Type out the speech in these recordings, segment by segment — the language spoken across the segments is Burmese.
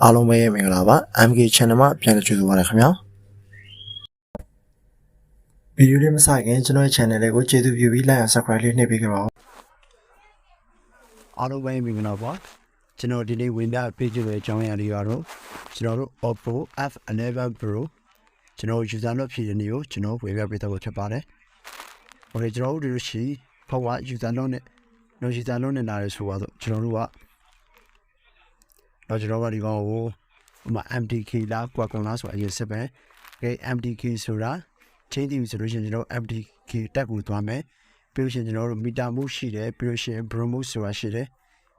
အားလုံးပဲမင်္ဂလာပါ MK channel မှာပြန်လည်ကြိုဆိုပါရခင်ဗျာဗီဒီယိုလေးမစခင်ကျွန်တော်ရဲ့ channel လေးကိုကျေးဇူးပြုပြီး like and subscribe လေးနှိပ်ပေးကြပါဦးအားလုံးပဲမင်္ဂလာပါကျွန်တော်ဒီနေ့ဝင်ပြပေးကြတဲ့အကြောင်းအရာလေးကတော့ကျွန်တော်တို့ Oppo F11 Pro ကျွန်တော် user lock ဖြစ်တဲ့နေကိုကျွန်တော်ဝင်ပြပေးတော့ဖြစ်ပါတယ်။ โอเคကျွန်တော်တို့ဒီလိုရှိဖောက်ဝ user lock နဲ့ no user lock နဲ့လာရဲဆိုတော့ကျွန်တော်တို့ကတော့ကျွန်တော်ကဒီကောင်ကိုMTK လားကွာကွန်လားဆိုအရင်စစ်ပဲ။ ကဲ MTK ဆိုတာချင်းတီဆိုလို့ရှိရင်ကျွန်တော် MTK တက်ကိုသွားမယ်။ပြီးလို့ရှိရင်ကျွန်တော်တို့မီတာမှုရှိတယ်ပြီးလို့ရှိရင် bro မှုဆိုတာရှိတယ်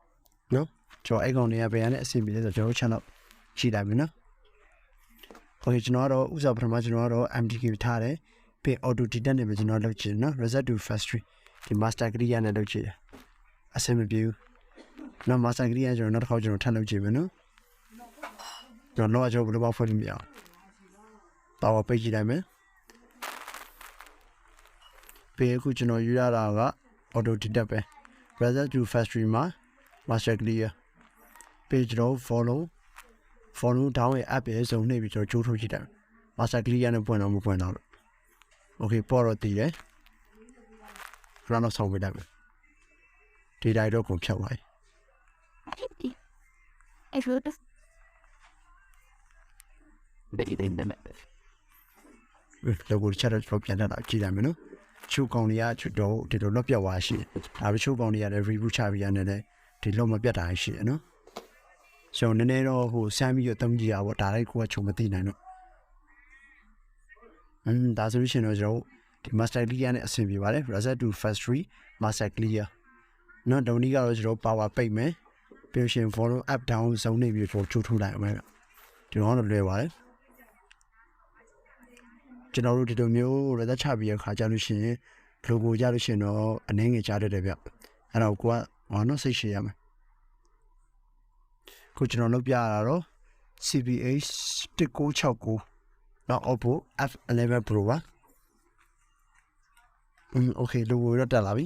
။နော်ကျွန်တော်အဲ့ကောင်တွေကဘယ်ရနဲ့အဆင်ပြေလဲဆိုတော့ကျွန်တော် channel ရှိလိုက်ပြီနော်။ โอเคကျွန်တော်ကတော့ဥစားပထမကျွန်တော်ကတော့ MTK ထားတယ်ပြီး auto detect နဲ့ပဲကျွန်တော်လုပ်ချင်နော် reset to factory ဒီ master key ရနဲ့လုပ်ချင်အဆင်မပြေဘူး။နော် master key ရကျွန်တော်နောက်တစ်ခါကျွန်တော်ထပ်လုပ်ချင်မယ်နော်။ကျွန်တော်တော့ဘယ်လိုမှဖွင့်လို့မရအောင်။ပါဝါပိတ်ကြည့်လိုက်မယ်။ပြီးအခုကျွန်တော်ယူရတာက auto detect ပဲ reset to factory မှာ master clear ပြီးကျွန်တော် follow down ရဲ့ app ရဲ့စုံနှိပ်ပြီးကျွန်တော်ကြိုးထုတ်ကြည့်တယ် master clear နဲ့ပွင့်တော့မပွင့်တော့လို့ okay ပေါ်တော့တည်တယ် run တော့ဆောင်ပေးလိုက်မယ် data တော့ကုန်ဖြတ်သွားပြီအဲ့လိုလောကိုချက်တော့ပြန်တက်တာကြည့်လိုက်မယ်နော်ချိုးကောင်တွေကချွတ်တော့ဒီလိုလောက်ပြတ်သွားရှိဒါပေချိုးကောင်တွေကလည်း review ချပြီးရတယ်လေဒီလောက်မပြတ်တာရှိရနော်ဆိုတော့နည်းနည်းတော့ဟိုစမ်းပြီးတော့တုံးကြည့်ရပါဒါလိုက်ကိုကချုံမသိနိုင်တော့ဒါဆိုလို့ရှိရင်တော့ကျွန်တော်ဒီ master clear နဲ့အဆင်ပြေပါတယ် reset to factory master clear နော်ဒေါ်နီကတော့ကျွန်တော် power ပိတ်မယ်ပြီးရှင် follow up down ဇုံနေပြီးတော့ချိုးထုတ်လိုက်အောင်ဒီတော့လွယ်ပါတယ်ကျွန်တော်တို့ဒီလိုမျိုးရက်ချပြီးရခါကြလို့ရှိရင် logo ကြလို့ရှိရင်တော့အနည်းငယ်ကြားတတ်တယ်ဗျအဲ့တော့ကိုကဟောနော်စိတ်ရှည်ရမယ်ကိုကျွန်တော်လုပ်ပြရတာတော့ CBH 1969နော် Oppo F11 Pro ပါokay logo တော့တက်လာပြီ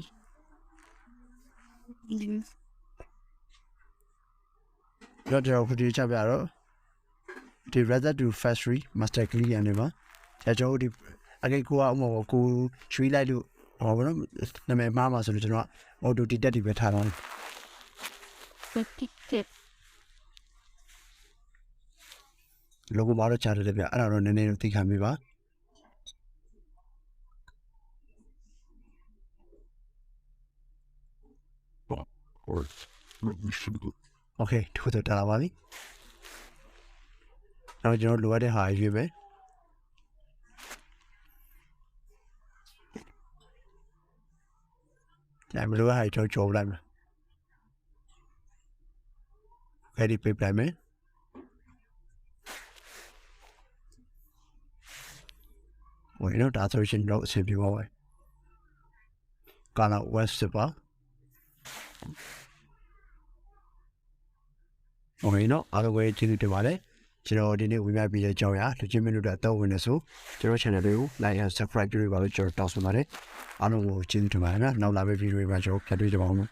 တော့ကျွန်တော်ခုဒီချပြတော့ဒီ reset to factory master clear နေပါကျွန်တော်ဒီအကေကိုကဥမာကိုရွှေ့လိုက်လို့ဟောဗောနော်နာမည်မှားမှာဆိုလို့ကျွန်တော် auto detect ဒီပဲထားတော့logo မှာတော့ချရတယ်ဗျအဲ့ဒါတော့နည်းနည်းသိခံမိပါโอเคထိုးတော့တာပါပြီနောက်ကျွန်တော်လိုအပ်တဲ့ဟာရွေးမယ်မလိုဟာကျွန်တော်ကြော်လိုက်မယ်အဲ့ဒီပြပြမယ်ဝင်တော့ဒါဆိုရှင်တော့အဆင်ပြေပါပဲကာလာ west ပါโอเคနော်အားလုံးပဲကျေးဇူးတင်ပါတယ်ကျွန်တော်ဒီနေ့ဝင်ပြပြီးတဲ့အကြောင်းအရာလူချင်းမင်းတို့တော့ဝင်နေဆိုကျွန်တော် channel လေးကို like and subscribe ပြုပါလို့ကျွန်တော်တောင်းဆိုပါတယ်အားလုံးကိုကျေးဇူးတင်ပါတယ်နော်နောက်လာမယ့်ဗီဒီယိုတွေမှာကျွန်တော်ပြန်တွေ့ကြပါဦးမယ်